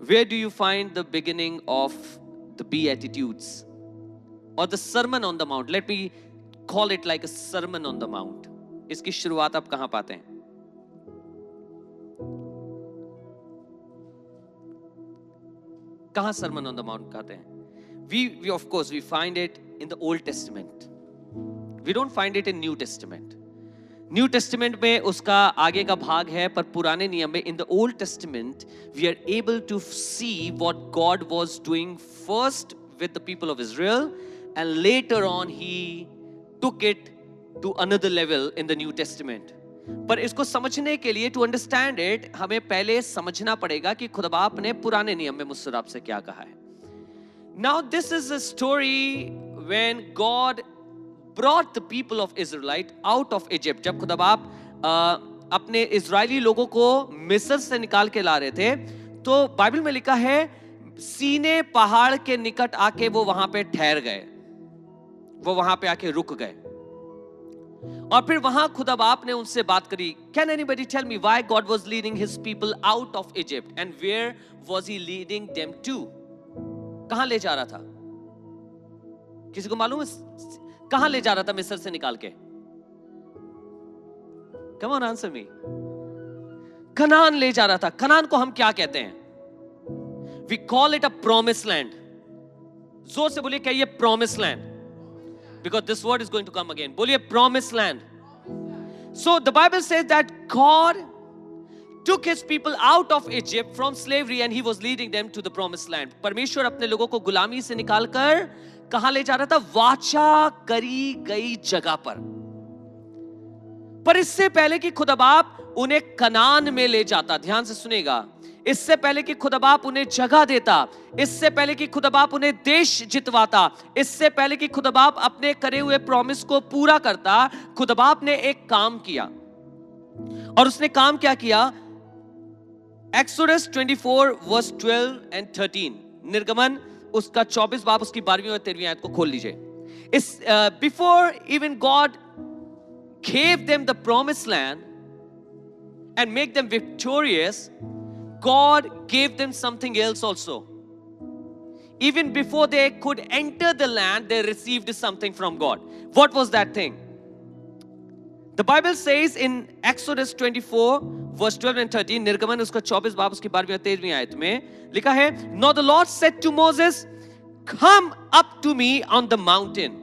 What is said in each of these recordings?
Where do you find the beginning of the Beatitudes or the Sermon on the Mount? Let me call it like a Sermon on the Mount. इसकी शुरुआत आप कहां पाते हैं? कहां Sermon on the Mount कहते हैं? We of course we find it in the Old Testament. We don't find it in New Testament. New testament में उसका आगे का भाग है, पर पुराने नियम में in the Old Testament we are able to see what God was doing first with the people of Israel and later on he took it to another level in the New Testament. पर इसको समझने के लिए, to understand it, हमें पहले समझना पड़ेगा कि खुदा बाप ने पुराने नियम में मुझसे आपसे क्या कहा है. Now this is a story when God brought the people of Israelite out of Egypt. जब खुदा बाप अपने इजरायली लोगों को मिस्र से निकाल के ला रहे थे, तो बाइबल में लिखा है सीने पहाड़ के निकट आके वो वहां पे ठहर गए, वो वहां पे आके रुक गए. और फिर वहां खुदा बाप ने उनसे बात करी. Can anybody tell me why God was leading his people out of Egypt and where was he leading them to? कहां ले जा रहा था? किसी को मालूम है कहां ले जा रहा था मिस्र से निकाल के? Come on, answer me. Kanan ले जा रहा था. कनान को हम क्या कहते हैं? We call it a promised land. जोर से बोलिए, क्या ये promised land? Because this word is going to come again. बोलिए promised land. So the Bible says that God took his people out of Egypt from slavery and he was leading them to the promised land. परमेश्वर अपने लोगों को गुलामी से निकालकर कहां ले जा रहा था? वाचा करी गई जगह पर. पर इससे पहले कि खुदा बाप उन्हें कनान में ले जाता, ध्यान से सुनेगा, इससे पहले कि खुदा बाप उन्हें जगह देता, इससे पहले कि खुदा बाप उन्हें देश जितवाता, इससे पहले कि खुदा बाप अपने करे हुए प्रॉमिस को पूरा करता, खुदा बाप ने एक काम किया. और उसने काम क्या किया? Exodus 24 verse 12 and 13. निर्गमन उसका 24 बाब उसकी 12वीं और 13वीं आयत को खोल लीजिए. इस before even God gave them the promised land and make them victorious, God gave them something else also. Even before they could enter the land, they received something from God. What was that thing? The Bible says in Exodus 24 verse 12 and 13, निर्गमन उसका 24 बाब उसकी 12वीं और 13वीं आयत में लिखा है, Now the Lord said to Moses, Come up to me on the mountain.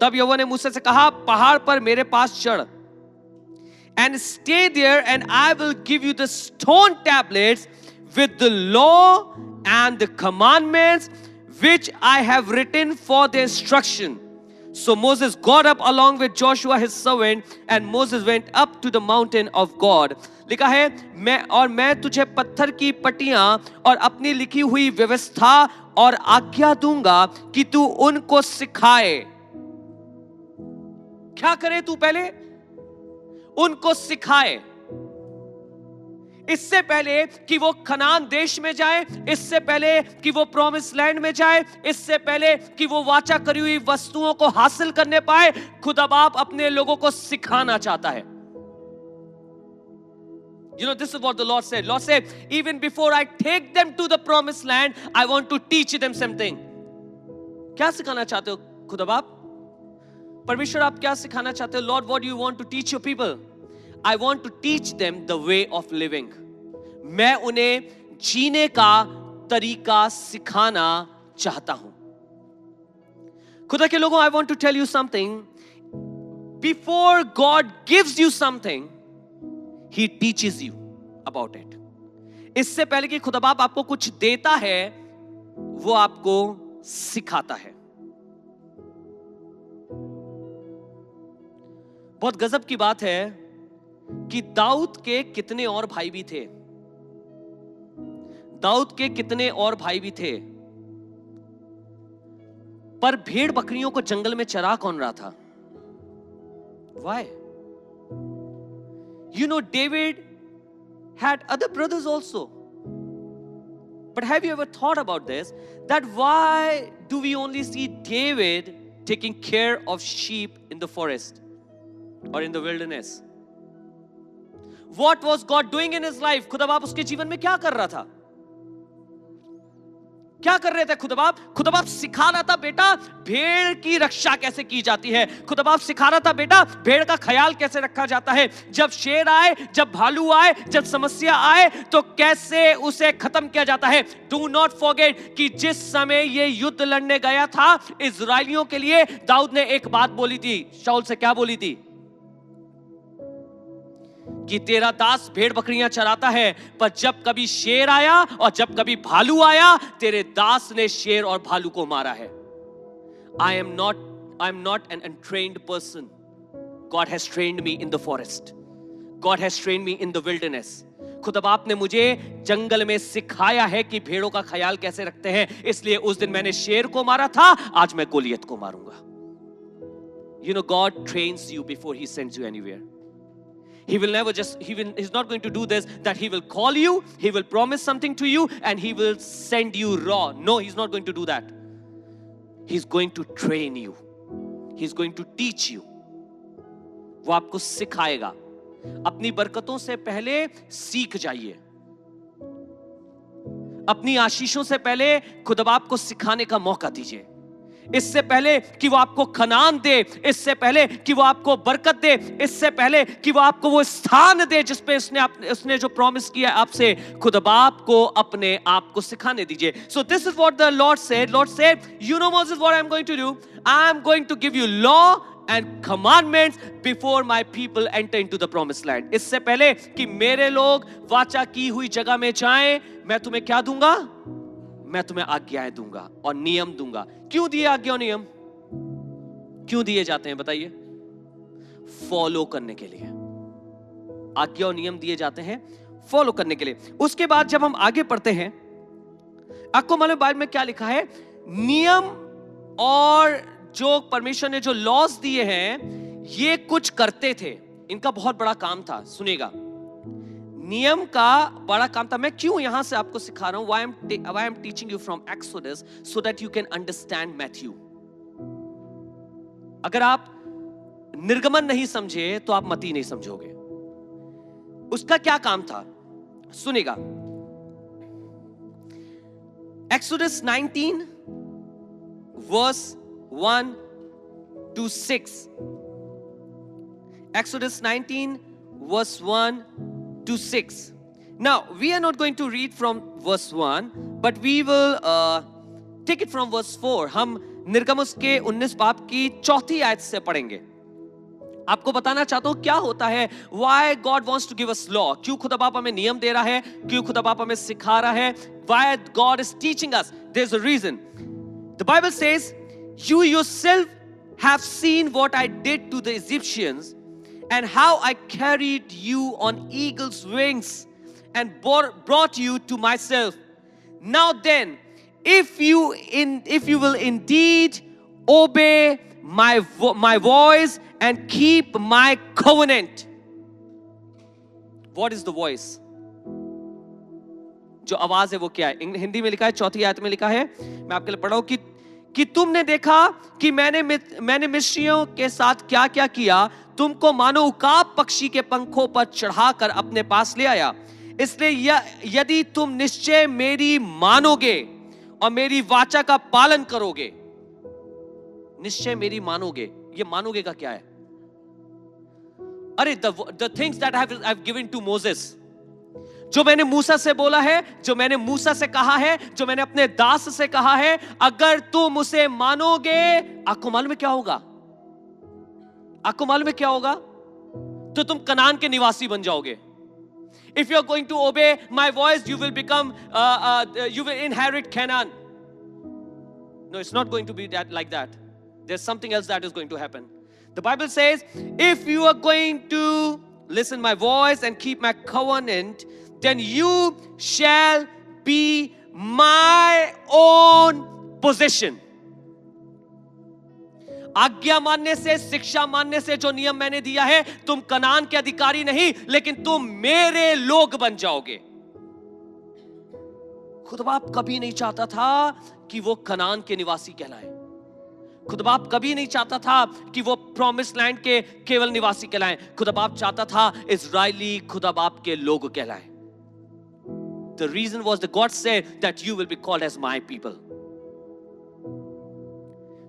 तब यहोवा ने मूसा से कहा, पहाड़ पर मेरे पास चढ़, and stay there and I will give you the stone tablets with the law and the commandments which I have written for their instruction. So Moses got up along with Joshua his servant and Moses went up to the mountain of God. लिखा है, मैं तुझे पत्थर की पट्टियां और अपनी लिखी हुई व्यवस्था और आज्ञा दूंगा कि तू उनको सिखाए. क्या करे तू? पहले उनको सिखाए. इससे पहले कि वो कनान देश में जाए, इससे पहले कि वो प्रॉमिस लैंड में जाए, इससे पहले कि वो वाचा करी हुई वस्तुओं को हासिल करने पाए, खुदा बाप अपने लोगों को सिखाना चाहता है. You know, this is what the Lord said. Lord said, even before I take them to the promised land, I want to teach them something. क्या सिखाना चाहते हो खुदा बाप? परमेश्वर, आप क्या सिखाना चाहते हो? Lord, what do you want to teach your people? I want to teach them the way of living. मैं उन्हें जीने का तरीका सिखाना चाहता हूं. खुदा के लोगों, I want to tell you something. Before God gives you something, He teaches you about it. इससे पहले कि खुदा बाप आपको कुछ देता है, वो आपको सिखाता है. बहुत गजब की बात है कि दाऊद के कितने और भाई भी थे. दाऊद के कितने और भाई भी थे, पर भेड़ बकरियों को जंगल में चरा कौन रहा था? Why? You know, David had other brothers also. But have you ever thought about this? That why do we only see David taking care of sheep in the forest or in the wilderness? What was God doing in his life? खुदा बाप उसके जीवन में क्या कर रहा था? क्या कर रहे थे खुदा बाप? खुदा बाप सिखा रहा था बेटा भेड़ की रक्षा कैसे की जाती है। खुदा बाप सिखा रहा था बेटा भेड़ का ख्याल कैसे रखा जाता है। जब शेर आए, जब भालू आए, जब समस्या आए तो कैसे उसे खत्म किया जाता है। डू नॉट फॉरगेट कि जिस समय ये युद्ध लड़ने गया था इजरायलियों के लिए, दाऊद ने एक बात बोली थी। शाऊल से क्या बोली थी? कि तेरा दास भेड़ बकरियां चराता है, पर जब कभी शेर आया और जब कभी भालू आया, तेरे दास ने शेर और भालू को मारा है। I am not an untrained person. God has trained me in the forest. God has trained me in the wilderness. खुदा बाप ने मुझे जंगल में सिखाया है कि भेड़ों का ख्याल कैसे रखते हैं। इसलिए उस दिन मैंने शेर को मारा था, आज मैं गोलियत को मारूंगा। You know, God trains you before He sends you anywhere. He will never he's not going to do this, that he will call you, he will promise something to you, and he will send you raw. No, he's not going to do that. He's going to train you. He's going to teach you. वो आपको सिखाएगा। अपनी बरकतों से पहले सीख जाइए। अपनी आशीषों से पहले खुदा बाप को सिखाने का मौका दीजिए। इससे पहले कि वो आपको खनान दे, इससे पहले कि वो आपको बरकत दे, इससे पहले कि वो आपको वो स्थान दे जिस पे उसने जो प्रॉमिस किया आपसे, खुदा बाप को अपने आप को सिखाने दीजिए। So this is what the Lord said. Lord said, you know Moses, what I'm going to do? I'm going to give you law and commandments before my people enter into the promised land. इससे पहले कि मेरे लोग वाचा की हुई जगह में जाएं, मैं तुम्हें क्या दूंगा? मैं तुम्हें आज्ञाएं दूंगा और नियम दूंगा। क्यों दिए आज्ञा और नियम? क्यों दिए जाते हैं बताइए? फॉलो करने के लिए। आज्ञा और नियम दिए जाते हैं फॉलो करने के लिए। उसके बाद जब हम आगे पढ़ते हैं, आपको मालूम बाइबल में क्या लिखा है? नियम और जो परमेश्वर ने जो लॉज दिए हैं, ये कुछ करते थे। इनका बहुत बड़ा काम था। सुनिएगा, नियम का बड़ा काम था। मैं क्यों यहां से आपको सिखा रहा हूं? why I'm teaching you from Exodus so that you can understand Matthew. अगर आप निर्गमन नहीं समझे तो आप मत्ती नहीं समझोगे। उसका क्या काम था? सुनेगा, Exodus 19 verse 1 to 6. Exodus 19 verse 1 to 6. Now we are not going to read from verse 1, but we will take it from verse 4. हम निर्गमन के 19 बाब की 4थी आयत से पढ़ेंगे। आपको बताना चाहता हूं क्या होता है, why God wants to give us law. क्यों खुदा बाप हमें नियम दे रहा है, क्यों खुदा बाप हमें सिखा रहा है, why God is teaching us. There's a reason. The Bible says, you yourself have seen what I did to the Egyptians and how I carried you on eagle's wings and brought you to myself. Now then, if you will indeed obey my voice and keep my covenant. What is the voice? जो आवाज है वो क्या है? हिंदी में लिखा है, 4थी आयत में लिखा है, मैं आपके लिए पढ़ा हूं कि तुमने देखा कि मैंने मिस्रियों के साथ क्या क्या किया, तुमको मानो उकाब पक्षी के पंखों पर चढ़ाकर अपने पास ले आया। इसलिए यदि तुम निश्चय मेरी मानोगे और मेरी वाचा का पालन करोगे। निश्चय मेरी मानोगे, ये मानोगे का क्या है? अरे the things that I've given to Moses, जो मैंने मूसा से बोला है, जो मैंने मूसा से कहा है, जो मैंने अपने दास से कहा है, अगर तुम उसे मानोगे, आपको मालूम है क्या होगा? आपको मालूम है क्या होगा? तो तुम कनान के निवासी बन जाओगे। If you are going to obey my voice, you will become, you will inherit Canaan. No, it's not going to be like that. There's something else that is going to happen. The Bible says, if you are going to listen my voice and keep my covenant, then you shall be my own possession. आज्ञा मानने से, शिक्षा मानने से, जो नियम मैंने दिया है, तुम कनान के अधिकारी नहीं, लेकिन तुम मेरे लोग बन जाओगे। खुदा बाप कभी नहीं चाहता था कि वो कनान के निवासी कहलाए। खुदा बाप कभी नहीं चाहता था कि वो प्रॉमिस लैंड के केवल निवासी कहलाएं। खुदा बाप चाहता था इजरायली खुदा बाप के लोग कहलाएं। The reason was that God said that you will be called as my people.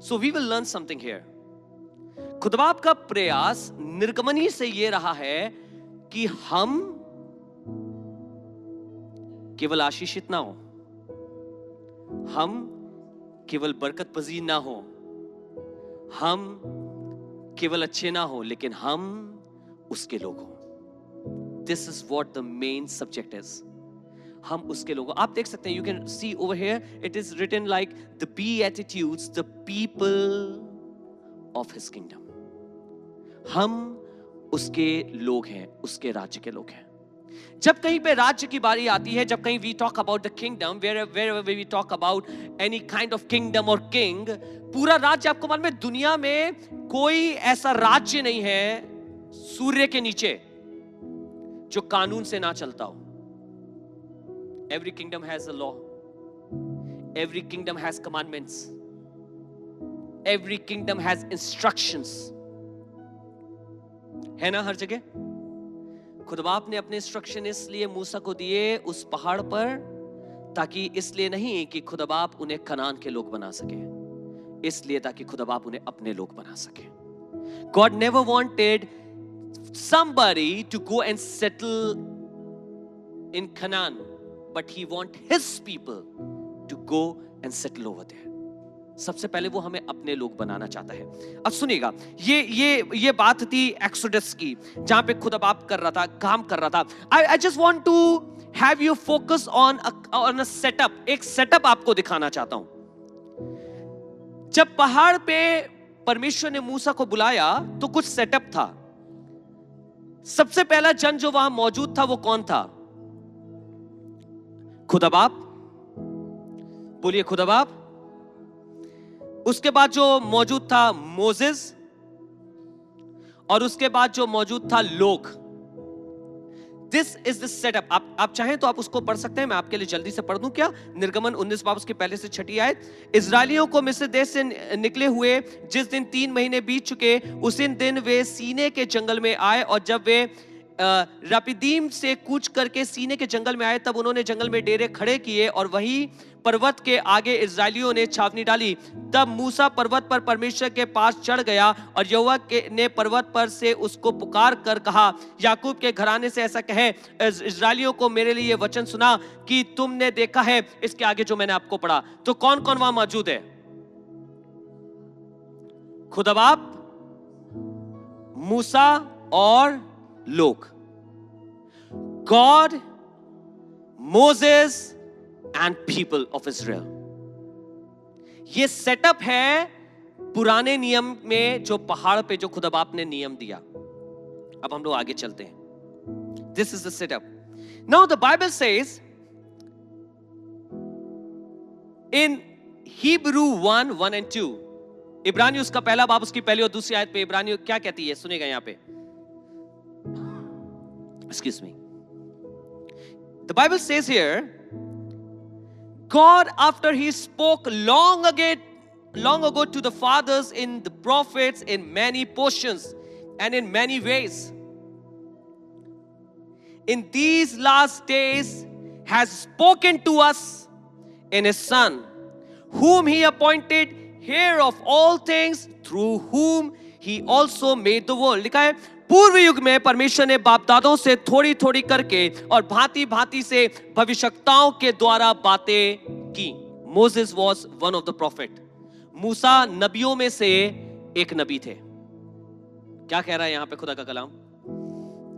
So we will learn something here. खुदा बाप का प्रयास निर्गमनी से ये रहा है कि हम केवल आशीषित ना हो, हम केवल बरकत पजीर ना हो, हम केवल अच्छे ना हो, लेकिन हम उसके लोग हो। This is what the main subject is. हम उसके लोग। आप देख सकते हैं, you can see over here it is written like the beatitudes, the people of his kingdom. हम उसके लोग हैं, उसके राज्य के लोग हैं। जब कहीं पे राज्य की बारी आती है, जब कहीं we talk about the kingdom, wherever we talk about any kind of kingdom or king, पूरा राज्य, आपको मालूम है दुनिया में कोई ऐसा राज्य नहीं है सूर्य के नीचे जो कानून से ना चलता हो। Every kingdom has a law. Every kingdom has commandments. Every kingdom has instructions. है ना हर जगह? खुदा बाप ने अपने इंस्ट्रक्शन इसलिए मूसा को दिए उस पहाड़ पर, ताकि इसलिए नहीं कि खुदा बाप उन्हें कनान के लोग बना सके, इसलिए ताकि खुदा बाप उन्हें अपने लोग बना सके। God never wanted somebody to go and settle in Canaan, but he want his people to go and settle over there. सबसे पहले वो हमें अपने लोग बनाना चाहता है। अब सुनिएगा, ये बात थी एक्सोडस की, जहां पे खुदा बाप कर रहा था, काम कर रहा था। I just want to have you focus on a setup. एक सेटअप आपको दिखाना चाहता हूं। जब पहाड़ पे परमेश्वर ने मूसा को बुलाया तो कुछ सेटअप था। सबसे पहला जन जो वहां मौजूद था वो कौन था? खुदा बाप। बोलिए खुदा बाप। उसके बाद जो मौजूद था मोसेस, और उसके बाद जो मौजूद था लोग। This is the setup. आप चाहें तो आप उसको पढ़ सकते हैं, मैं आपके लिए जल्दी से पढ़ दूं क्या? निर्गमन 19 बाब उसके पहले से 6 आयत। इजरायलियों को मिस्र देश से निकले हुए जिस दिन 3 महीने बीत चुके, उसी दिन वे सीने के जंगल में आए, और जब वे रपीदीम से कूच करके सीने के जंगल में आए, तब उन्होंने जंगल में डेरे खड़े किए और वही पर्वत के आगे इजरायलियों ने छावनी डाली। तब मूसा पर्वत पर परमेश्वर के पास चढ़ गया, और यहोवा ने पर्वत पर से उसको पुकार कर कहा, याकूब के घराने से ऐसा कहे, इजरायलियों को मेरे लिए वचन सुना कि तुमने देखा है। इसके आगे जो मैंने आपको पढ़ा, तो कौन कौन वहां मौजूद है? खुदा बाप, मूसा और लोग। God, Moses and people of Israel. ये सेटअप है पुराने नियम में, जो पहाड़ पे जो खुदा बाप ने नियम दिया। अब हम लोग आगे चलते हैं। This is the setup. Now the Bible says in Hebrew 1:1 and 2, इब्रानियों उसका पहला बाब उसकी पहली और दूसरी आयत पे इब्रानियों क्या कहती है? सुनिएगा यहां पे। Excuse me. The Bible says here, God, after he spoke long ago to the fathers in the prophets in many portions and in many ways, in these last days has spoken to us in his Son, whom he appointed heir of all things, through whom he also made the world. लिखा है, पूर्व युग में परमेश्वर ने बाप दादों से थोड़ी थोड़ी करके और भांति भांति से भविष्यवक्ताओं के द्वारा बातें की। Moses was one of the prophet. मूसा नबियों में से एक नबी थे। क्या कह रहा है यहां पे खुदा का कलाम?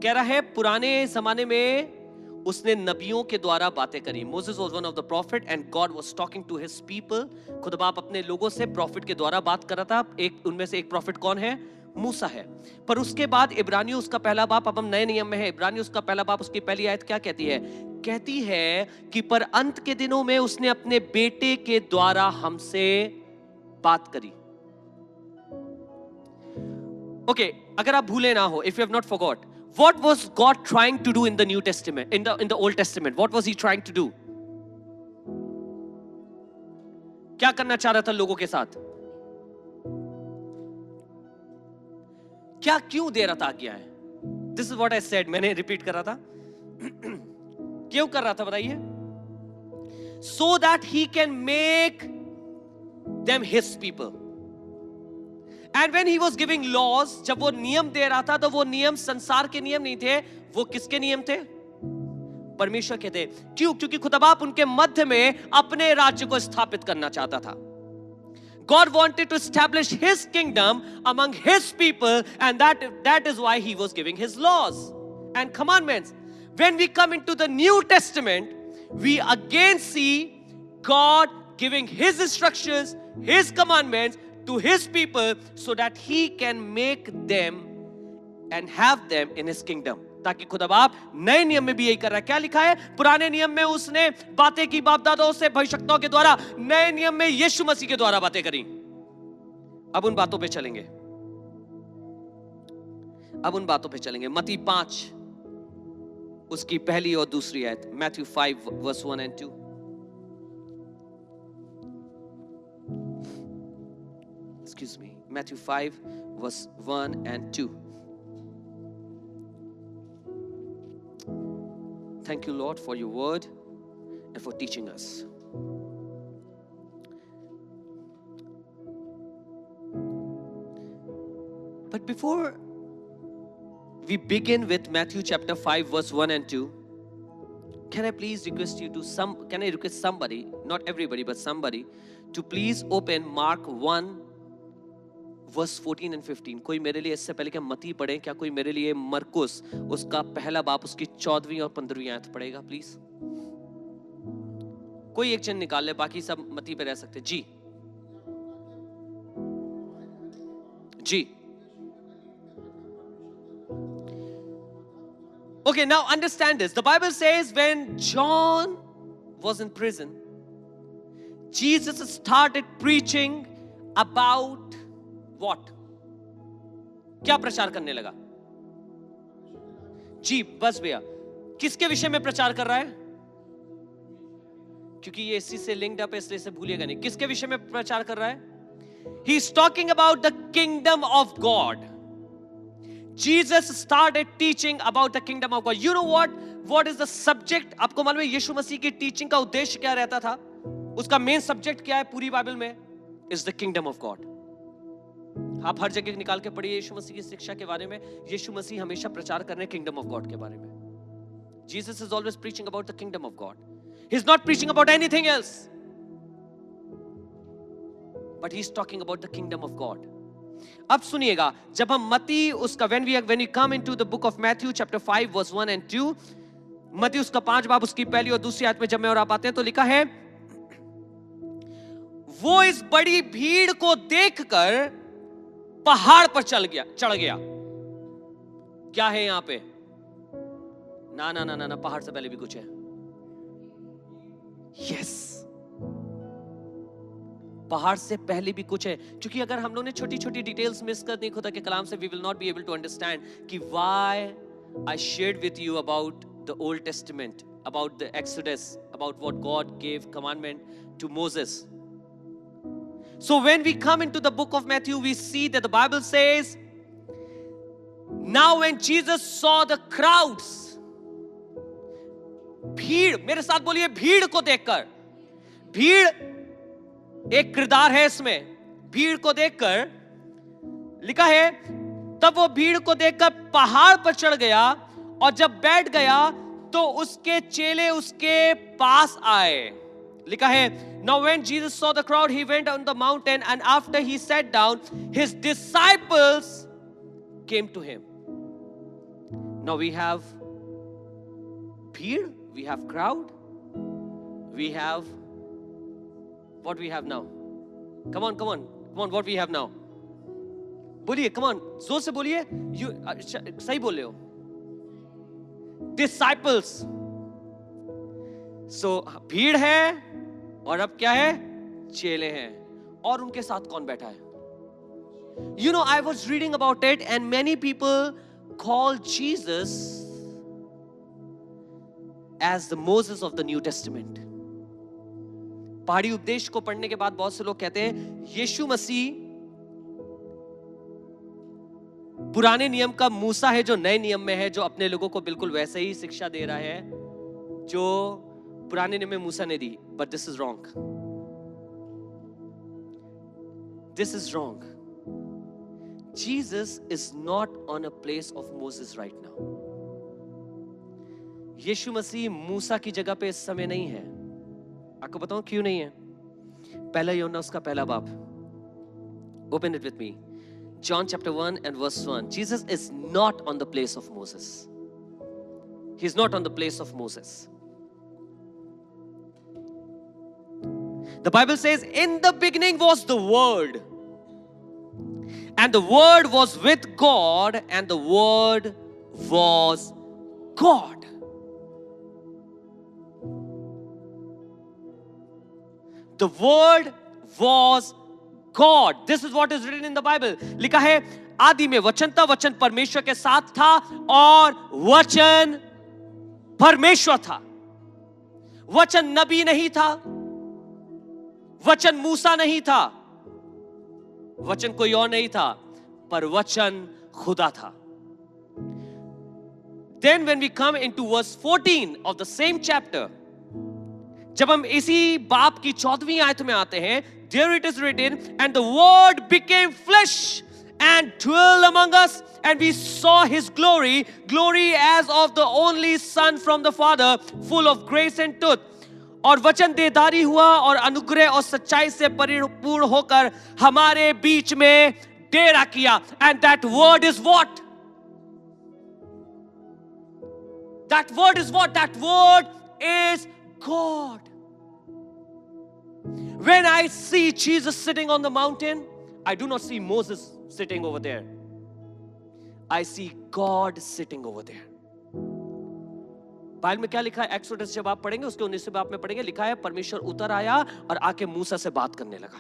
कह रहा है पुराने जमाने में उसने नबियों के द्वारा बातें करी। Moses was one of the prophet and God was talking to his people. खुदा बाप अपने लोगों से प्रॉफिट के द्वारा बात कर रहा था। एक उनमें से एक प्रॉफिट कौन है? मूसा है। पर उसके बाद इब्रानियों उसका पहला बाप, अब हम नए नियम में है, इब्रानियों उसका पहला बाप उसकी पहली आयत क्या कहती है? कहती है कि पर अंत के दिनों में उसने अपने बेटे के द्वारा हमसे बात करी। ओके, अगर आप भूले ना हो, if you have not forgot, what was God trying to do in the New Testament, in the Old Testament? What was he trying to do? क्या करना चाह रहा था लोगों के साथ? क्या क्यों दे रहा था आज्ञा है? This is what I said, मैंने रिपीट कर रहा था। क्यों कर रहा था बताइए? So that he can make them his people. And when he was giving laws, जब वो नियम दे रहा था तो वो नियम संसार के नियम नहीं थे, वो किसके नियम थे? परमेश्वर के थे। क्यों? क्योंकि खुदाबाप उनके मध्य में अपने राज्य को स्थापित करना चाहता था। God wanted to establish his kingdom among his people, and that is why he was giving his laws and commandments. When we come into the New Testament, we again see God giving his instructions, his commandments to his people so that he can make them and have them in his kingdom. ताकि खुदाबाप नए नियम में भी यही कर रहा है। क्या लिखा है? पुराने नियम में उसने बातें की बाप दादाओं से भविष्यवक्ताओं के द्वारा, नए नियम में यीशु मसीह के द्वारा बातें करी। अब उन बातों पे चलेंगे, मत्ती 5 उसकी पहली और दूसरी आयत, Matthew 5 verse 1 and 2। Excuse me, Matthew 5 verse 1 and 2। Thank you, Lord, for your word and for teaching us. But before we begin with Matthew chapter 5 verse 1 and 2, can I please request you to can I request somebody, not everybody but somebody, to please open Mark 1 verse 14 and 15। कोई मेरे लिए इससे पहले कि हम मत्ती पढ़ें, क्या कोई मेरे लिए मरकुस उसका पहला बाप उसकी 14वीं और 15वीं आयत पढ़ेगा प्लीज? कोई एक चिन्ह निकाल ले, बाकी सब मत्ती पे रह सकते। जी जी। Okay, now understand this. The Bible says when John was in prison, Jesus started preaching about what? क्या प्रचार करने लगा? जी बस भैया, किसके विषय में प्रचार कर रहा है? क्योंकि ये इसी से लिंक्ड अप है इसलिए इसे भूलिएगा नहीं। किसके विषय में प्रचार कर रहा है? He is talking about the kingdom of God. Jesus started teaching about the kingdom of God. You know what is the subject? आपको मालूम है यीशु मसीह की टीचिंग का उद्देश्य क्या रहता था? उसका मेन सब्जेक्ट क्या है पूरी बाइबल में? Is the kingdom of God. आप हर जगह निकाल के पढ़िए यीशु मसीह की शिक्षा के बारे में। यीशु मसीह हमेशा प्रचार कर रहे हैं किंगडम ऑफ गॉड के बारे में। Jesus is always preaching about the kingdom of God. He's not preaching about anything else, but he's talking about the kingdom of God. अब सुनिएगा, जब हम मत्ती उसका when we come into the book of Matthew chapter 5 verse 1 and 2, मत्ती उसका 5 बाब उसकी पहली और दूसरी आयत में जब मैं और आप आते हैं तो लिखा है, वो इस बड़ी भीड़ को देखकर पहाड़ पर चढ़ गया। क्या है यहां पे? ना ना ना ना ना, पहाड़ से पहले भी कुछ है। यस, पहाड़ से पहले भी कुछ है। क्योंकि अगर हम लोग ने छोटी छोटी डिटेल्स मिस कर दी खुदा के कलाम से, we will not be able to understand कि why I shared with you about the old testament, about the exodus, about what God gave commandment to Moses. So when we come into the book of Matthew, we see that the Bible says, now when Jesus saw the crowds, भीड़, मेरे साथ बोलिए भीड़ को देखकर। भीड़ एक किरदार है इसमें। भीड़ को देखकर लिखा है, तब वो भीड़ को देखकर पहाड़ पर चढ़ गया और जब बैठ गया तो उसके चेले उसके पास आए। लिखा है, now when Jesus saw the crowd, he went on the mountain, and after he sat down, his disciples came to him. Now we have bheed, we have crowd, we have what we have now. Come on, what we have now? बोलिए, come on, जोर से बोलिए। सही बोल रहे हो। Disciples. So भीड़ है और अब क्या है? चेले हैं। और उनके साथ कौन बैठा है? You know, I was reading about it, and many people call Jesus as the Moses of the New Testament. पहाड़ी उपदेश को पढ़ने के बाद बहुत से लोग कहते हैं यीशु मसीह पुराने नियम का मूसा है जो नए नियम में है, जो अपने लोगों को बिल्कुल वैसे ही शिक्षा दे रहा है जो पुराने नियम में मूसा ने दी. But this is wrong. This is wrong. Jesus is not on a place of Moses right now. यीशु मसीह मूसा की जगह पे इस समय नहीं है. आपको बताऊं क्यों नहीं है? पहला यूहन्ना उसका पहला बाब. Open it with me. John chapter 1 and verse 1. Jesus is not on the place of Moses. He's not on the place of Moses. The Bible says, in the beginning was the Word. And the Word was with God, and the Word was God. The Word was God. This is what is written in the Bible. लिखा है, आदि में वचन था, वचन परमेश्वर के साथ था, और वचन परमेश्वर था. वचन नबी नहीं था, वचन मूसा नहीं था, वचन कोई और नहीं था, पर वचन खुदा था. Then when we come into verse 14 of the same chapter, जब हम इसी बाप की 14वीं आयत में आते हैं, there it is written, and the word became flesh and dwelt among us, and we saw his glory, glory as of the only son from the Father, full of grace and truth. और वचन देहधारी हुआ और अनुग्रह और सच्चाई से परिपूर्ण होकर हमारे बीच में डेरा किया. And that word is what? That word is what? That word is God. When I see Jesus sitting on the mountain, I do not see Moses sitting over there. I see God sitting over there. Bible में क्या लिखा है? Exodus जब आप पढ़ेंगे उसके 19वें बाब में पढ़ेंगे, लिखा है परमेश्वर उतर आया और आके मूसा से बात करने लगा.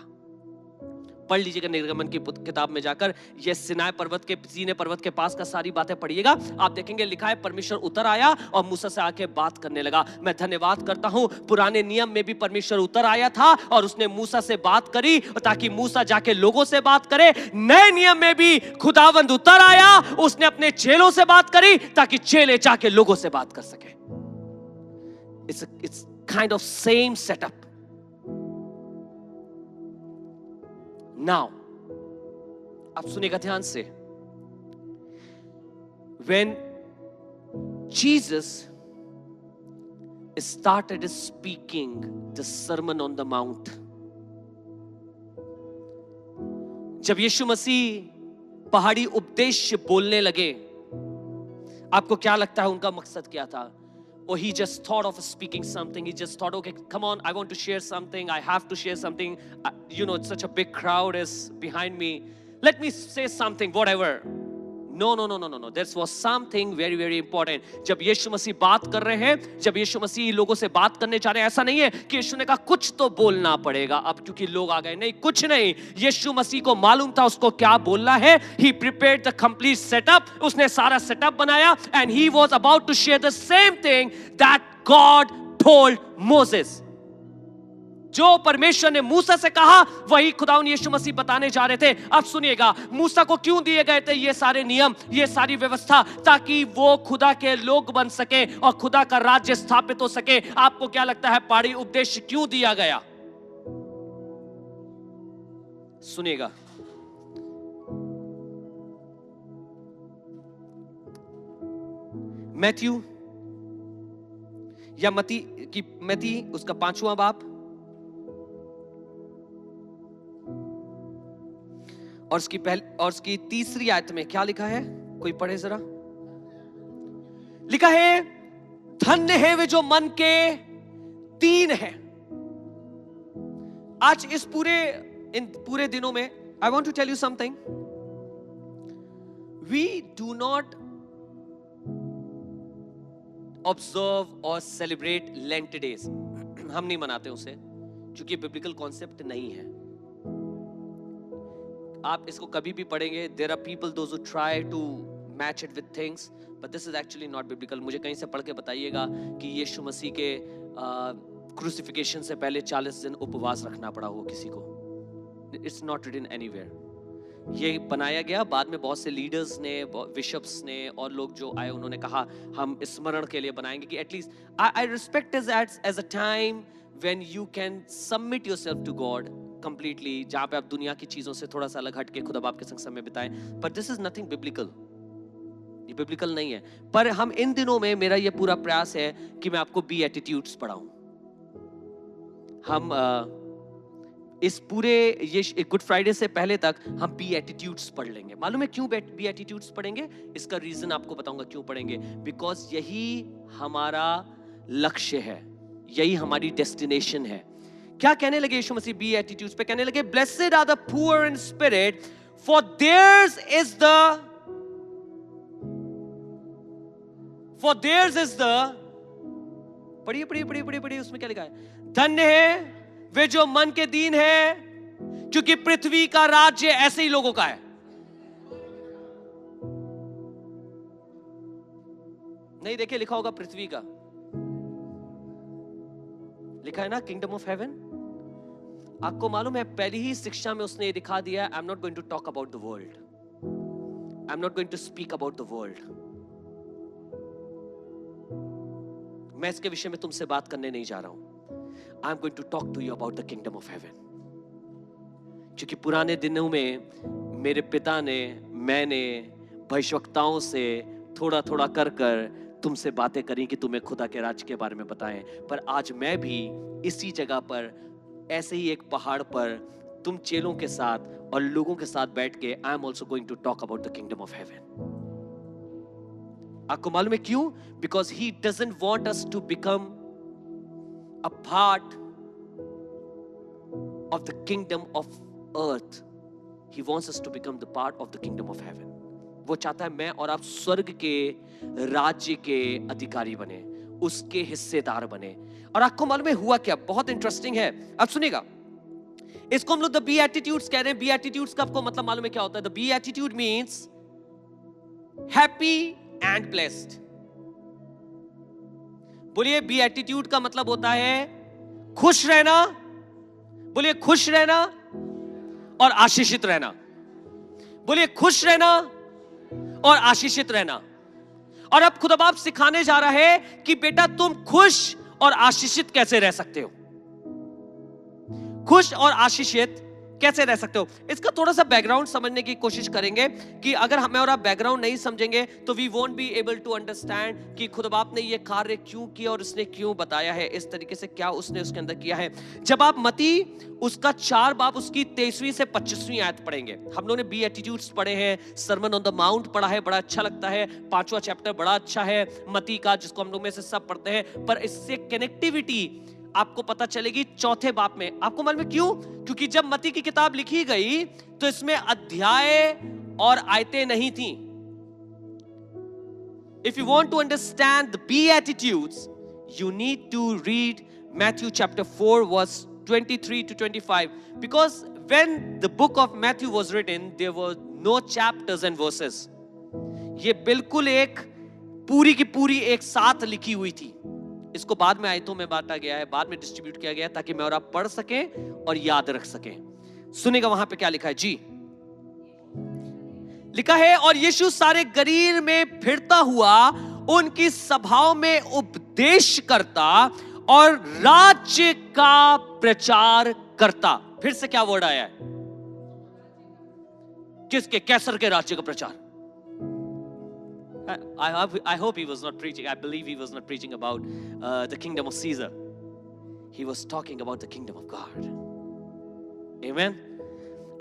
पढ़ लीजिएगा निर्गमन की किताब में जाकर, ये सिनाई पर्वत के सीने पर्वत के पास का सारी बातें पढ़िएगा, आप देखेंगे लिखा है परमेश्वर उतर आया और मूसा से आके बात करने लगा. मैं धन्यवाद करता हूं, पुराने नियम में भी परमेश्वर उतर आया था और उसने मूसा से बात करी ताकि मूसा जाके लोगों से बात करे. नए नियम में भी खुदावंद उतर आया, उसने अपने चेलों से बात करी ताकि चेले जाके लोगों से बात कर सके. It's kind of same setup. Now, आप सुनिएगा ध्यान से. When Jesus started speaking the Sermon on the Mount, जब यीशु मसीह पहाड़ी उपदेश बोलने लगे, आपको क्या लगता है उनका मकसद क्या था? Or he just thought of speaking something. He just thought, okay, come on, I want to share something. I have to share something. It's such a big crowd is behind me. Let me say something, whatever. No. There was something very, very important. जब यीशु मसीह बात कर रहे हैं, जब यीशु मसीह लोगों से बात करने चाह रहे हैं, ऐसा नहीं है कि यीशु ने कहा कुछ तो बोलना पड़ेगा अब क्योंकि लोग आ गए. नहीं, कुछ नहीं. यीशु मसीह को मालूम था उसको क्या बोलना है. He prepared the complete setup. उसने सारा सेटअप बनाया and he was about to share the same thing that God told Moses. जो परमेश्वर ने मूसा से कहा वही खुदावंद यीशु मसीह बताने जा रहे थे. अब सुनिएगा, मूसा को क्यों दिए गए थे ये सारे नियम, ये सारी व्यवस्था? ताकि वो खुदा के लोग बन सके और खुदा का राज्य स्थापित हो सके. आपको क्या लगता है पहाड़ी उपदेश क्यों दिया गया? सुनिएगा, मैथ्यू या मती उसका 5वां बाब और उसकी 3री आयत में क्या लिखा है? कोई पढ़े जरा. लिखा है, धन्य है वे जो मन के दीन है. आज इन पूरे दिनों में I want to tell you something. We do not observe or celebrate Lent days. हम नहीं मनाते उसे क्योंकि बिब्लिकल कॉन्सेप्ट नहीं है. आप इसको कभी भी पढ़ेंगे, there are people those who try to match it with things, but this is actually not biblical. मुझे कहीं से पढ़ के बताइएगा कि यीशु मसीह के क्रूसिफिकेशन से पहले 40 दिन उपवास रखना पड़ा हो किसी को. It's not written anywhere. ये बनाया गया, बाद में बहुत से लीडर्स ने, बिशप्स ने और लोग जो आए उन्होंने कहा हम स्मरण के लिए बनाएंगे कि at least I respect is as a time when you can submit yourself to God completely, जहां पे आप दुनिया की चीजों से थोड़ा सा अलग हट के खुदा बाप के संग समय बिताएं, पर दिस इज नथिंग बिब्लिकल, ये बिब्लिकल नहीं है। पर हम इन दिनों में, मेरा ये पूरा प्रयास है कि मैं आपको बी एटीट्यूड्स पढ़ाऊं। हम इस पूरे ये गुड फ्राइडे से पहले तक हम बी एटीट्यूड्स पढ़ लेंगे। मालूम है क्यों बी एटीट्यूड्स पढ़ेंगे? इसका रीजन आपको बताऊंगा क्यों पढ़ेंगे। बिकॉज यही हमारा लक्ष्य है, यही हमारी डेस्टिनेशन है। क्या कहने लगे यीशु मसीह बी एटीट्यूड्स पे? कहने लगे blessed are the poor in spirit for theirs is the पढ़िए पढ़िए पढ़िए पढ़िए पढ़िए, उसमें क्या लिखा है? धन्य है वे जो मन के दीन है, क्योंकि पृथ्वी का राज्य ऐसे ही लोगों का है। नहीं देखे लिखा होगा पृथ्वी का, लिखा है ना किंगडम ऑफ हेवन। आपको मालूम है पहली ही शिक्षा में उसने ये दिखा दिया, I am not going to talk about the world, I am not going to speak about the world. मैं इसके विषय में तुमसे बात करने नहीं जा रहा हूं। I am going to talk to you about the kingdom of heaven. क्योंकि पुराने दिनों में मेरे पिता ने, मैंने भविष्यवक्ताओं से थोड़ा थोड़ा कर तुमसे बातें करी कि तुम्हें खुदा के राज्य के बारे में बताएं, पर आज मैं भी इसी जगह पर, ऐसे ही एक पहाड़ पर तुम चेलों के साथ और लोगों के साथ बैठ के I am also going to talk about the kingdom of heaven. आपको मालूम है क्यों? Because he doesn't want us to become a part of the kingdom of earth. He wants us to become the part of the kingdom of heaven. वो चाहता है मैं और आप स्वर्ग के राज्य के अधिकारी बने, उसके हिस्सेदार बने। और आपको मालूम है हुआ क्या? बहुत इंटरेस्टिंग है, आप सुनिएगा। इसको हम लोग द बी एटीट्यूड्स कह रहे हैं। बी एटीट्यूड्स का आपको मतलब मालूम है क्या होता है? The beatitude means happy and blessed. बोलिए बी एटीट्यूड का मतलब होता है खुश रहना। बोलिए खुश रहना और आशीषित रहना। बोलिए खुश रहना और आशीषित रहना। और अब खुदा बाप सिखाने जा रहा है कि बेटा तुम खुश और आशीषित कैसे रह सकते हो, खुश और आशीषित कैसे रह सकते हो। इसका थोड़ा सा बैकग्राउंड समझने की कोशिश करेंगे कि अगर हमें और आप बैकग्राउंड नहीं समझेंगे तो we won't be able to understand कि खुदा बाप ने ये कार्य क्यों किया और उसने क्यों बताया है इस तरीके से, क्या उसने उसके अंदर किया है। जब आप मती उसका 4 बाब उसकी 23वीं से 25वीं आयत पढ़ेंगे। हम लोगों ने बी एटीट्यूड्स पढ़े हैं, सर्मन ऑन द माउंट पढ़ा है, बड़ा अच्छा लगता है। 5वां चैप्टर बड़ा अच्छा है मती का, जिसको हम लोग में से सब पढ़ते हैं। पर इससे कनेक्टिविटी आपको पता चलेगी 4थे बाप में। आपको मालूम है क्यों? क्योंकि जब मती की किताब लिखी गई तो इसमें अध्याय और आयतें नहीं थी। If you want to understand the Beatitudes, you need to read Matthew chapter 4 verse 23 to 25, because when the book of Matthew was written there were no chapters and verses. ये बिल्कुल एक पूरी की पूरी एक साथ लिखी हुई थी। इसको बाद में आयतों में बांटा गया है, बाद में डिस्ट्रीब्यूट किया गया ताकि मैं और आप पढ़ सकें और याद रख सकें। सुनेगा वहां पे क्या लिखा है जी। लिखा है और यीशु सारे गलील में फिरता हुआ उनकी सभाओं में उपदेश करता और राज्य का प्रचार करता। फिर से क्या वर्ड आया है? किसके? कैसर के राज्य का प्रचार। I hope he was not preaching. I believe he was not preaching about the kingdom of Caesar. He was talking about the kingdom of God. Amen.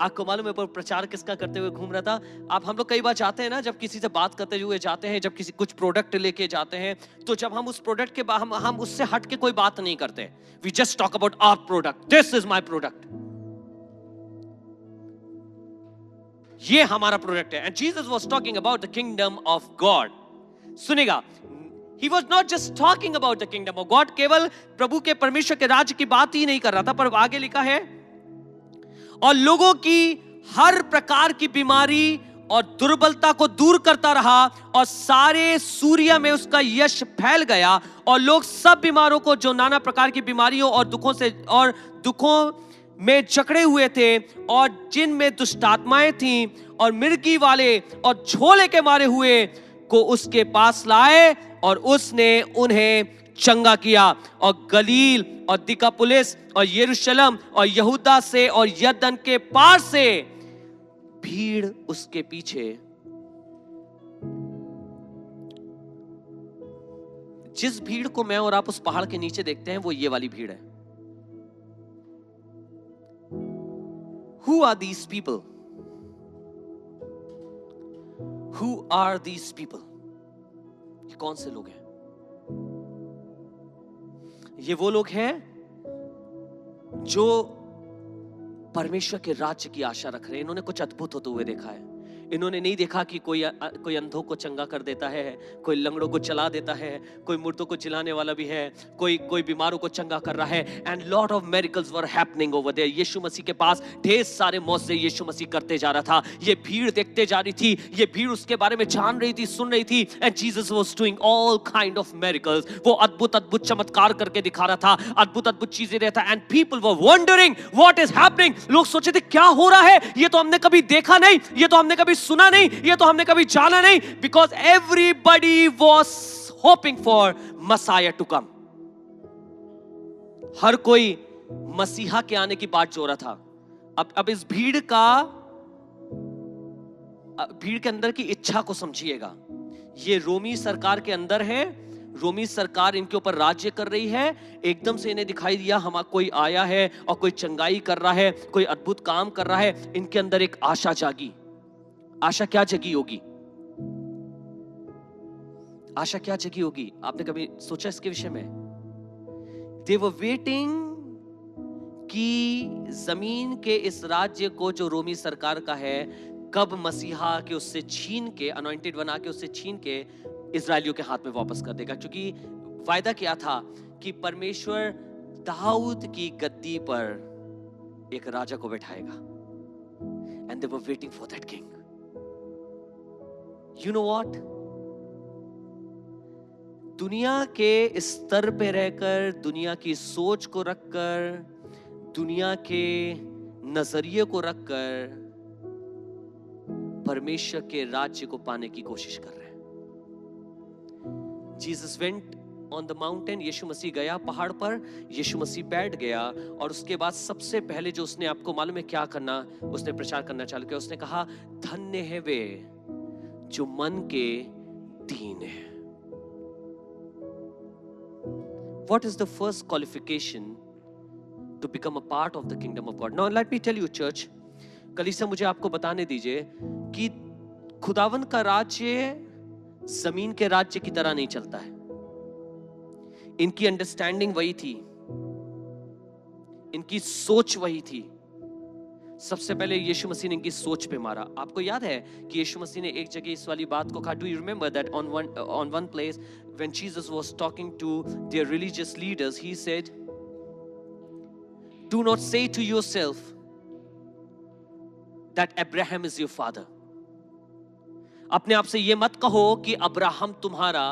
आपको मालूम है पर प्रचार किसका करते हुए घूम रहा था? आप हम लोग कई बार जाते हैं ना, जब किसी से बात करते हुए जाते हैं, जब किसी कुछ प्रोडक्ट लेके जाते हैं, तो जब हम उस प्रोडक्ट के बाद हम उससे हट के कोई बात नहीं करते। We just talk about our product. This is my product. ये हमारा प्रोडक्ट है। And Jesus was talking about the kingdom of God. सुनेगा, He was not just talking about the kingdom of God. केवल प्रभु के परमेश्वर के राज्य की बात ही नहीं कर रहा था, पर आगे लिखा है और लोगों की हर प्रकार की बीमारी और दुर्बलता को दूर करता रहा और सारे सूर्य में उसका यश फैल गया और लोग सब बीमारों को जो नाना प्रकार की बीमारियों और दुखों में जकड़े हुए थे और जिनमें दुष्ट आत्माएं थीं और मिर्गी वाले और झोले के मारे हुए को उसके पास लाए और उसने उन्हें चंगा किया। और गलील और दिकापुलिस और यरूशलेम और यहूदा से और यरदन के पार से भीड़ उसके पीछे। जिस भीड़ को मैं और आप उस पहाड़ के नीचे देखते हैं वो ये वाली भीड़ है। Who are these people? Who are these people? ये कौन से लोग हैं? ये वो लोग हैं जो परमेश्वर के राज्य की आशा रख रहे हैं। इन्होंने कुछ अद्भुत होते हुए देखा है। इन्होंने नहीं देखा कि कोई अंधों को चंगा कर देता है, कोई लंगड़ों को चला देता है, कोई मुर्दों को जिलाने वाला भी है, कोई बीमारों को चंगा कर रहा है। And lot of miracles were happening over there. Yeshu Masih के पास ढेर सारे मौजज़े यीशु मसीह करते जा रहा था। ये भीड़ देखते जा रही थी, ये भीड़ उसके बारे में जान रही थी, सुन रही थी। And Jesus was doing all kind of miracles. वो अद्भुत अद्भुत चमत्कार करके दिखा रहा था, अद्भुत अद्भुत चीजें देता। And people were wondering what is happening. लोग सोचे थे क्या हो रहा है, ये तो हमने कभी देखा नहीं, ये तो हमने कभी सुना नहीं, ये तो हमने कभी जाना नहीं। Because everybody was hoping for messiah to come. हर कोई मसीहा के आने की बात जो रहा था। अब इस भीड़ के अंदर की इच्छा को समझिएगा। ये रोमी सरकार के अंदर है, रोमी सरकार इनके ऊपर राज्य कर रही है। एकदम से इन्हें दिखाई दिया हम कोई आया है और कोई चंगाई कर रहा है, कोई अद्भुत काम कर रहा है। इनके अंदर एक आशा जागी। आशा क्या जगी होगी? आशा क्या जगी होगी? आपने कभी सोचा इसके विषय में? They were waiting कि जमीन के इस राज्य को जो रोमी सरकार का है, कब मसीहा के उससे छीन के, अनॉइंटेड बना के उससे छीन के इजरायलियों के हाथ में वापस कर देगा। क्योंकि वायदा किया था कि परमेश्वर दाऊद की गद्दी पर एक राजा को बैठाएगा। And they were waiting for that king. You know what? दुनिया के स्तर पे रहकर, दुनिया की सोच को रखकर, दुनिया के नजरिए को रखकर परमेश्वर के राज्य को पाने की कोशिश कर रहे हैं। Jesus went on the mountain. Yeshu Masih गया पहाड़ पर, यीशु मसीह बैठ गया और उसके बाद सबसे पहले जो उसने, आपको मालूम है क्या करना, उसने प्रचार करना चालू किया। उसने कहा धन्य है वे जो मन के दीन है। What is the first qualification to become a part of the kingdom of God? Now let me tell you church, कलीसिया मुझे आपको बताने दीजिए कि खुदावंद का राज्य जमीन के राज्य की तरह नहीं चलता है। इनकी अंडरस्टैंडिंग वही थी, इनकी सोच वही थी। सबसे पहले यीशु मसीह ने इनकी सोच पे मारा। आपको याद है कि यीशु मसीह ने एक जगह इस वाली बात को कहा। Do you remember that on one place when Jesus was talking to their religious leaders, he said, do not say to yourself that Abraham is your father. अपने आप से ये मत कहो कि अब्राहम तुम्हारा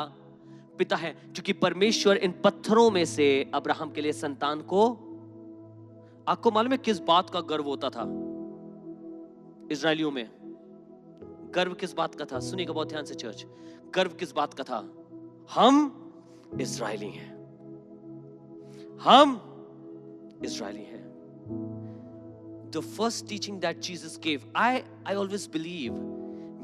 पिता है, क्योंकि परमेश्वर इन पत्थरों में से अब्राहम के लिए संतान को। आपको मालूम है किस बात का गर्व होता था इजरायलियों में? गर्व किस बात का था? सुनिएगा बहुत ध्यान से चर्च। गर्व किस बात का था? हम इजरायली हैं, हम इजरायली हैं। The first teaching that Jesus gave, I always believe,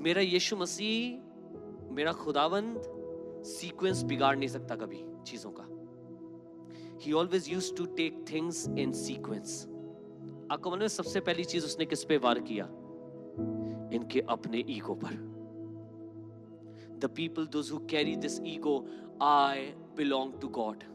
मेरा यीशु मसीह, मेरा खुदावंद सीक्वेंस बिगाड़ नहीं सकता कभी चीजों का। He always used to take things in sequence. आपको मालूम है सबसे पहली चीज उसने किस पे वार किया? इनके अपने ईगो पर। The people, those who carry this ego, I belong to God.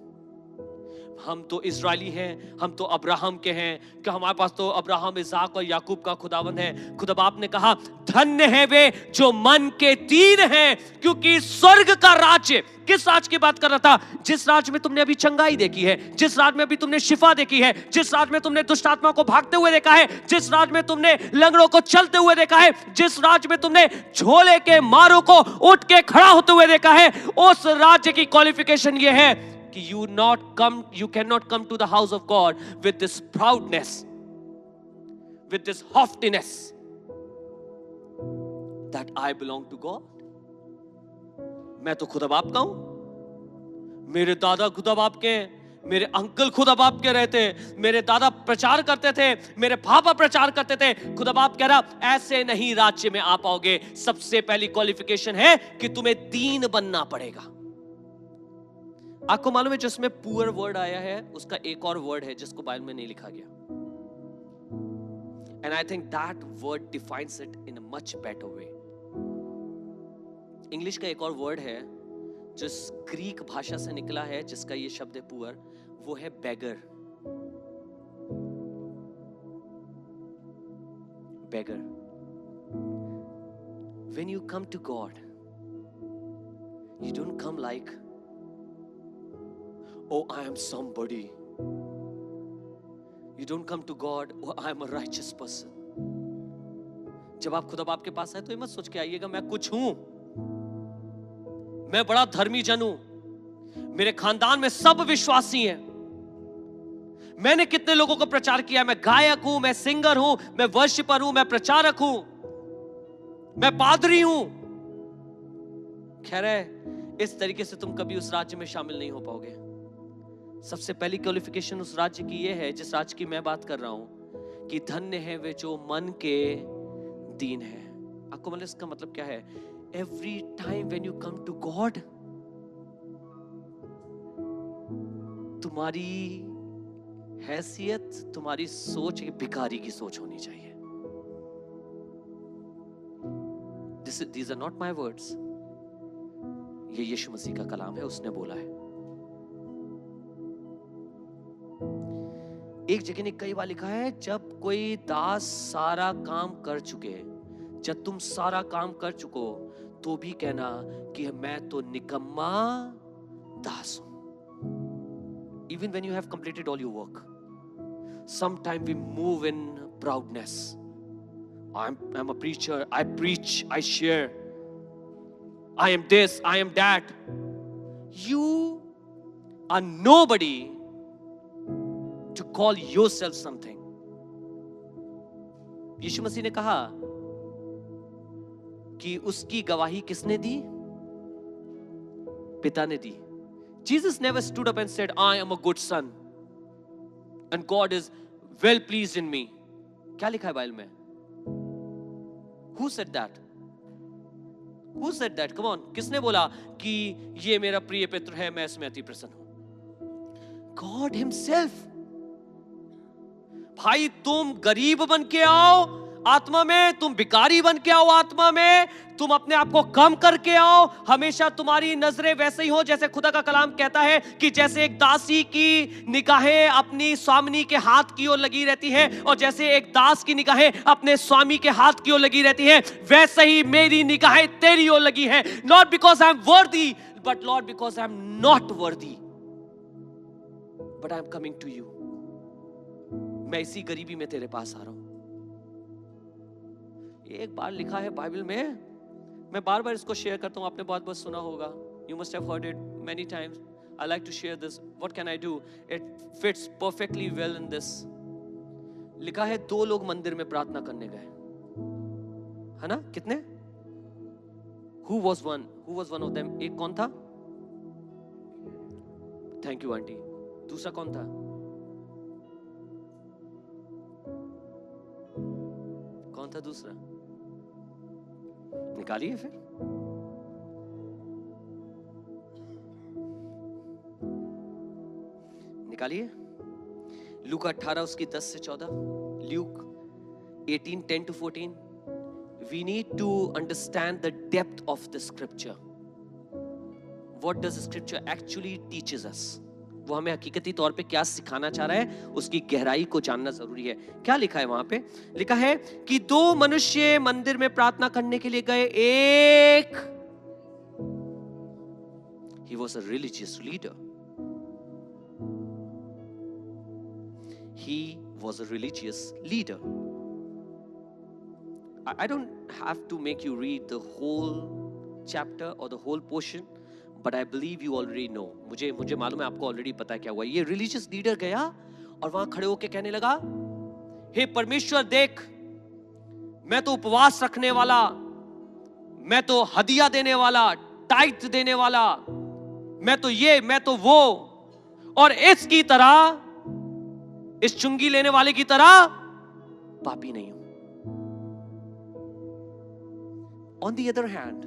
हम तो इजरायली हैं, हम तो अब्राहम के हैं, क्या हमारे पास तो अब्राहम, इसाक और याकूब का खुदावंद है। खुदा बाप ने कहा धन्य है वे जो मन के दीन हैं, क्योंकि स्वर्ग का राज्य। किस राज्य की बात कर रहा था? जिस राज्य में तुमने अभी चंगाई देखी है, जिस राज्य में अभी तुमने शिफा देखी है, जिस राज्य में तुमने दुष्ट आत्मा को भागते हुए देखा है, जिस राज्य में तुमने लंगड़ों को चलते हुए देखा है, जिस राज्य में तुमने झोले के मारों को उठ के खड़ा होते हुए देखा है, उस राज्य की क्वालिफिकेशन ये है कि you cannot come to the house of God with this proudness. with this haughtiness that I belong to God. मैं तो खुदा बाप का हूं, मेरे दादा खुदा बाप के, मेरे अंकल खुदा बाप के रहते, मेरे दादा प्रचार करते थे, मेरे पापा प्रचार करते थे। खुदा बाप कह रहा ऐसे नहीं राज्य में आ पाओगे। सबसे पहली क्वालिफिकेशन है कि तुम्हें दीन बनना पड़ेगा। आपको मालूम है जिसमें पुअर वर्ड आया है उसका एक और वर्ड है जिसको बाइबल में नहीं लिखा गया, and I think that word defines it in a much better way. English का एक और वर्ड है जो ग्रीक भाषा से निकला है जिसका ये शब्द है पुअर, वो है बेगर। बेगर। When you come to God, you don't come like, oh, I am somebody. You don't come to God, oh, I am a righteous person. जब आप खुदा बाप के पास आए तो ये मत सोच के आइएगा मैं कुछ हूं, मैं बड़ा धर्मी जन हूं, मेरे खानदान में सब विश्वासी हैं, मैंने कितने लोगों को प्रचार किया, मैं गायक हूं, मैं सिंगर हूं, मैं वर्शिपर हूं, मैं प्रचारक हूं, मैं पादरी हूं। खैर है, इस तरीके से तुम कभी उस राज्य में शामिल नहीं हो पाओगे। सबसे पहली क्वालिफिकेशन उस राज्य की यह है जिस राज्य की मैं बात कर रहा हूं कि धन्य है वे जो मन के दीन है। आपको मतलब इसका मतलब क्या है? Every time when you come to God, तुम्हारी हैसियत, तुम्हारी सोच एक भिखारी की सोच होनी चाहिए। These are not my words. ये यीशु मसीह का कलाम है, उसने बोला है। एक जगह ने कई बार लिखा है जब कोई दास सारा काम कर चुके, जब तुम सारा काम कर चुको तो भी कहना कि मैं तो निकम्मा दास हूं। Even when you have completed all your work, sometimes we move in proudness. I'm a preacher, I preach, I share, I am this, I am that. You are nobody to call yourself something. यीशु मसीह ने कहा कि उसकी गवाही किसने दी? पिता ने दी। Jesus never stood up and said, I am a good son and God is well pleased in me. क्या लिखा है बाइबल में? Who said that? Who said that? Come on. किसने बोला कि ये मेरा प्रिय पुत्र है, मैं इसमें अति प्रसन्न हूं? God himself. भाई तुम गरीब बन के आओ आत्मा में, तुम भिखारी बन के आओ आत्मा में, तुम अपने आप को कम करके आओ, हमेशा तुम्हारी नजरें वैसे ही हो जैसे खुदा का कलाम कहता है कि जैसे एक दासी की निगाहें अपनी स्वामिनी के हाथ की ओर लगी रहती है और जैसे एक दास की निगाहें अपने स्वामी के हाथ की ओर लगी रहती है, वैसे ही मेरी निगाहें तेरी ओर लगी हैं। Not because I am worthy but Lord because I am not worthy, but I am coming to you. मैं इसी गरीबी में तेरे पास आ रहा हूं। एक बार लिखा है बाइबल में, मैं बार बार इसको शेयर करता हूं, आपने बहुत बहुत सुना होगा, you must have heard it many times. I like to share this, what can I do, it fits perfectly well in this. लिखा है दो लोग मंदिर में प्रार्थना करने गए, है ना? कितने? Who was one of them? एक कौन था? Thank you aunty. दूसरा कौन था? कौन था दूसरा? निकालिए फिर। निकालिए। लूक 18 उसकी 10 से 14, Luke 18:10-14। We need to understand the depth of the scripture. What does the scripture actually teaches us? वो हमें हकीकती तौर पे क्या सिखाना चाह रहा है, उसकी गहराई को जानना जरूरी है। क्या लिखा है वहां पे? लिखा है कि दो मनुष्य मंदिर में प्रार्थना करने के लिए गए। एक, he was a religious leader. He was a religious leader. I don't have to make you read the whole chapter or the whole portion, but I believe you already know. मुझे मालूम है आपको ऑलरेडी पता है क्या हुआ। ये religious leader गया और वहां खड़े होकर कहने लगा, हे परमेश्वर देख, मैं तो उपवास रखने वाला, मैं तो हदिया देने वाला, टाइट देने वाला, मैं तो ये, मैं तो वो, और इसकी तरह, इस चुंगी लेने वाले की तरह पापी नहीं हूं. On the other hand,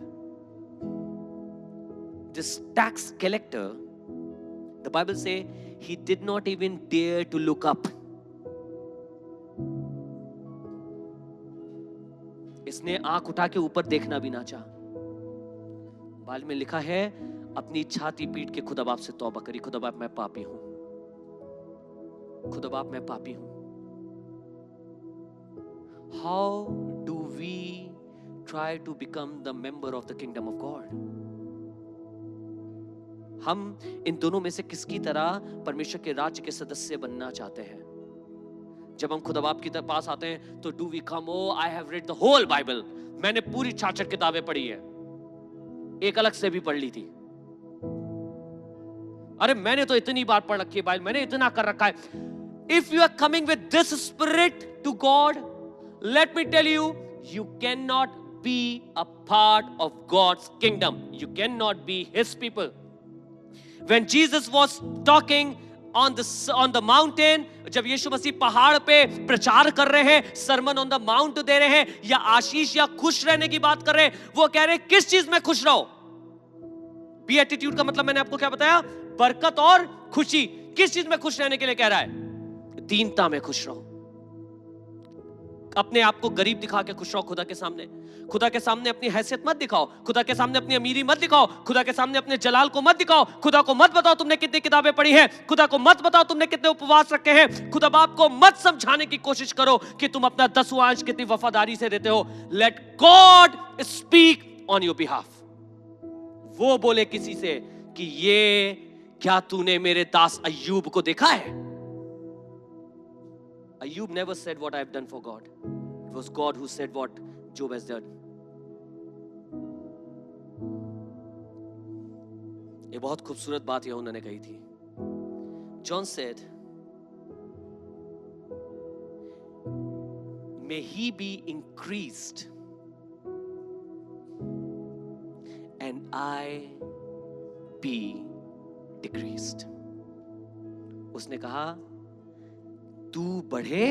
this tax collector, the Bible says he did not even dare to look up. इसने आंख उठा के ऊपर देखना भी ना चाहा. बाइबल में लिखा है, अपनी छाती पीट के खुदा बाप से तौबा करी, खुदा बाप मैं पापी हूं, खुदा बाप मैं पापी हूं. How do we try to become the member of the kingdom of God? हम इन दोनों में से किसकी तरह परमेश्वर के राज्य के सदस्य बनना चाहते हैं? जब हम खुदा बाप के पास आते हैं तो do we come, oh I have read the whole Bible, मैंने पूरी 66 किताबें पढ़ी है, एक अलग से भी पढ़ ली थी, अरे मैंने तो इतनी बार पढ़ रखी है बाइबल, मैंने इतना कर रखा है. If you are coming with this spirit to God, let me tell you, you cannot be a part of God's kingdom. You cannot be his people. When Jesus was talking on the mountain, जब यीशु मसीह पहाड़ पे प्रचार कर रहे हैं, Sarman on the mount दे रहे हैं, या आशीष या खुश रहने की बात कर रहे हैं, वो कह रहे हैं किस चीज में खुश रहो. बीएटिट्यूड का मतलब मैंने आपको क्या बताया? बरकत और खुशी. किस चीज में खुश रहने के लिए कह रहा है? दीनता में खुश रहो. अपने आप को गरीब दिखा के खुश रहो खुदा के सामने. खुदा के सामने अपनी हैसियत मत दिखाओ, खुदा के सामने अपनी अमीरी मत दिखाओ, खुदा के सामने अपने जलाल को मत दिखाओ. खुदा को मत बताओ तुमने कितनी किताबें पढ़ी हैं, खुदा को मत बताओ तुमने कितने उपवास रखे हैं. खुदा बाप को मत समझाने की कोशिश करो कि तुम अपना 10वां अंश कितनी वफादारी से देते हो. Let God speak on your behalf. वो बोले किसी से कि ये क्या तूने मेरे दास अय्यूब को देखा है? Ayub never said what I have done for God. It was God who said what Job has done. ये बहुत खूबसूरत बात यूहन्ना ने कही थी. John said, may he be increased and I be decreased. उसने कहा तू बढ़े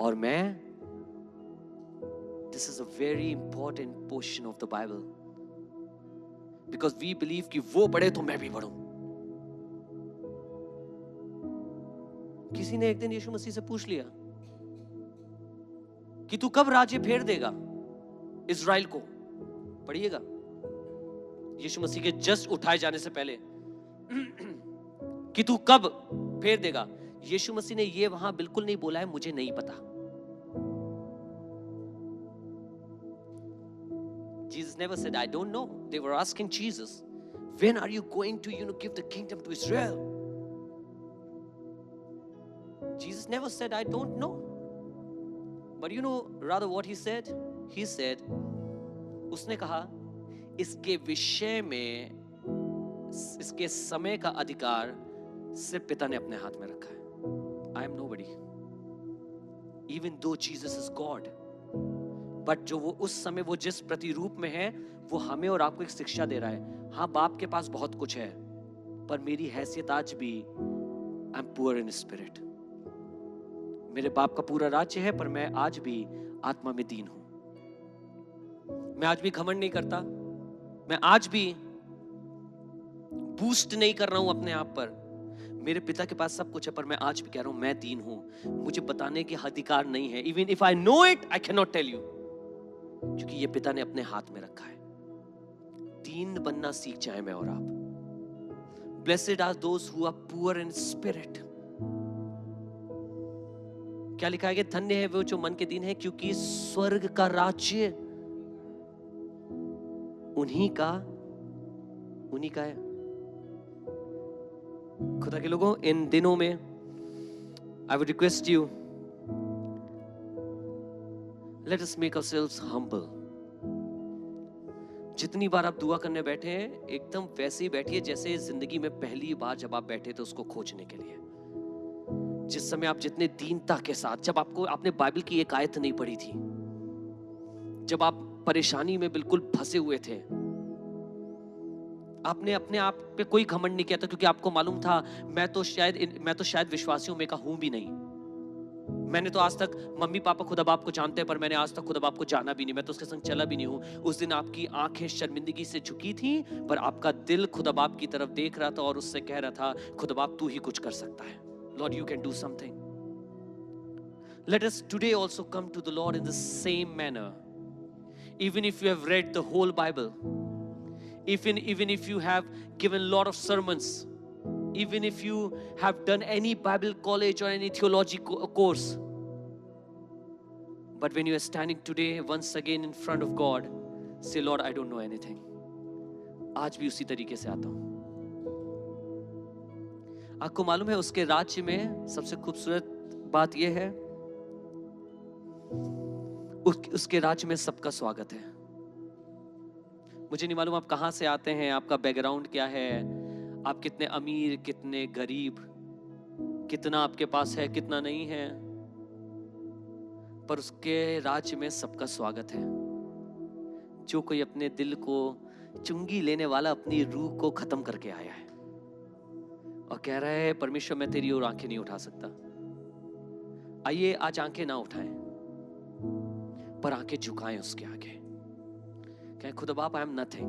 और मैं. This is a very important portion of the Bible because we believe कि वो बढ़े तो मैं भी बढ़ूं. किसी ने एक दिन यीशु मसीह से पूछ लिया कि तू कब राज्य फेर देगा इज़राइल को. पढ़िएगा यीशु मसीह के जस्ट उठाए जाने से पहले कि तू कब फेर देगा. यीशु मसीह ने ये वहां बिल्कुल नहीं बोला है मुझे नहीं पता. Jesus never said I don't know. They were asking Jesus, when are you going to give the kingdom to Israel? Jesus never said I don't know. But rather what he said? He said, उसने कहा इसके विषय में इसके समय का अधिकार सिर्फ पिता ने अपने हाथ में रखा है. I am nobody. Even though Jesus is God. But जो वो उस समय वो जिस प्रतिरूप में है वो हमें और आपको एक शिक्षा दे रहा है. हाँ, बाप के पास बहुत कुछ है पर मेरी हैसियत आज भी I am poor in spirit. मेरे बाप का पूरा राज्य है पर मैं आज भी आत्मा में दीन हूं. मैं आज भी घमंड नहीं करता, मैं आज भी बूस्ट नहीं कर रहा हूं अपने आप पर. मेरे पिता के पास सब कुछ है पर मैं आज भी कह रहा हूं मैं दीन हूं. मुझे बताने के अधिकार नहीं है. Even if I know it I can not tell you, क्योंकि ये पिता ने अपने हाथ में रखा है. दीन बनना सीख जाए मैं और आप. Blessed are those who are poor in spirit. क्या लिखा है कि धन्य है वो जो मन के दीन है क्योंकि स्वर्ग का राज्य उन्हीं का है. खुदा के लोगों, इन दिनों में I would request you, let us make ourselves humble. जितनी बार आप दुआ करने बैठे हैं एकदम वैसे ही बैठिए जैसे जिंदगी में पहली बार जब आप बैठे थे उसको खोजने के लिए. जिस समय आप जितने दीनता के साथ, जब आपने बाइबल की एक आयत नहीं पढ़ी थी, जब आप परेशानी में बिल्कुल फंसे हुए थे, आपने अपने आप पे कोई घमंड नहीं किया था, क्योंकि आपको मालूम था मैं तो शायद विश्वासियों में का हूं भी नहीं। मैंने तो आज तक, मम्मी पापा खुदा बाप को जानते हैं, पर मैंने आज तक खुदा बाप को जाना भी नहीं, मैं तो उसके संग चला भी नहीं हूं। उस दिन आपकी आंखें शर्मिंदगी से झुकी थी, पर आपका दिल खुदा बाप की तरफ देख रहा था और उससे कह रहा था, खुदा बाप तू ही कुछ कर सकता है। Lord you can do something. Let us today also come to the Lord in the same manner. Even if you have read the whole Bible, even if you have given a lot of sermons, even if you have done any Bible college or any theology course, but when you are standing today once again in front of God, say, Lord, I don't know anything. आज भी उसी तरीके से आता हूं। आपको मालूम है उसके राज्य में सबसे खूबसूरत बात यह है, उसके राज्य में सबका स्वागत है। मुझे नहीं मालूम आप कहां से आते हैं, आपका बैकग्राउंड क्या है, आप कितने अमीर कितने गरीब, कितना आपके पास है कितना नहीं है, पर उसके राज्य में सबका स्वागत है। जो कोई अपने दिल को चुंगी लेने वाला अपनी रूह को खत्म करके आया है और कह रहा है, परमेश्वर मैं तेरी ओर आंखें नहीं उठा सकता, आइए आज आंखें ना उठाएं, पर आंखें झुकाएं उसके आगे, कहें खुदा बाप आई एम नथिंग,